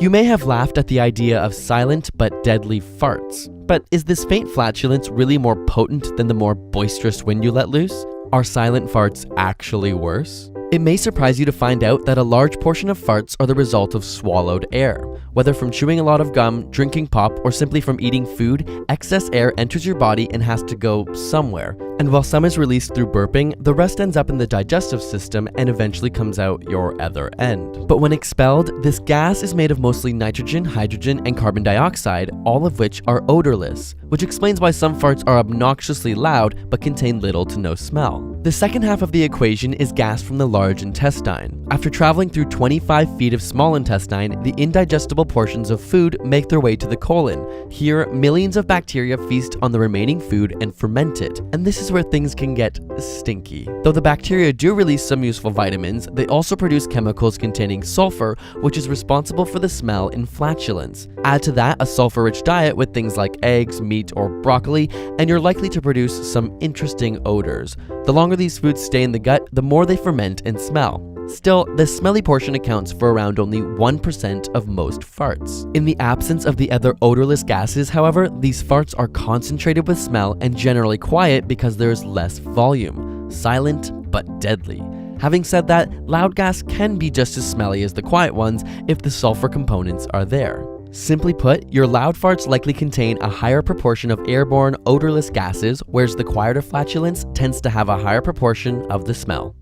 You may have laughed at the idea of silent but deadly farts. But is this faint flatulence really more potent than the more boisterous wind you let loose? Are silent farts actually worse? It may surprise you to find out that a large portion of farts are the result of swallowed air. Whether from chewing a lot of gum, drinking pop, or simply from eating food, excess air enters your body and has to go somewhere. And while some is released through burping, the rest ends up in the digestive system and eventually comes out your other end. But when expelled, this gas is made of mostly nitrogen, hydrogen, and carbon dioxide, all of which are odorless, which explains why some farts are obnoxiously loud but contain little to no smell. The second half of the equation is gas from the large intestine. After traveling through 25 feet of small intestine, the indigestible portions of food make their way to the colon. Here, millions of bacteria feast on the remaining food and ferment it, and this is where things can get stinky. Though the bacteria do release some useful vitamins, they also produce chemicals containing sulfur, which is responsible for the smell in flatulence. Add to that a sulfur-rich diet with things like eggs, meat, or broccoli, and you're likely to produce some interesting odors. The longer these foods stay in the gut, the more they ferment and smell. Still, the smelly portion accounts for around only 1% of most farts. In the absence of the other odorless gases, however, these farts are concentrated with smell and generally quiet because there is less volume. Silent, but deadly. Having said that, loud gas can be just as smelly as the quiet ones if the sulfur components are there. Simply put, your loud farts likely contain a higher proportion of airborne, odorless gases, whereas the quieter flatulence tends to have a higher proportion of the smell.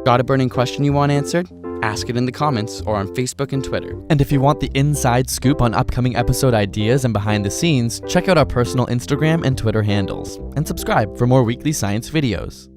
Got a burning question you want answered? Ask it in the comments or on Facebook and Twitter. And if you want the inside scoop on upcoming episode ideas and behind the scenes, check out our personal Instagram and Twitter handles. And subscribe for more weekly science videos.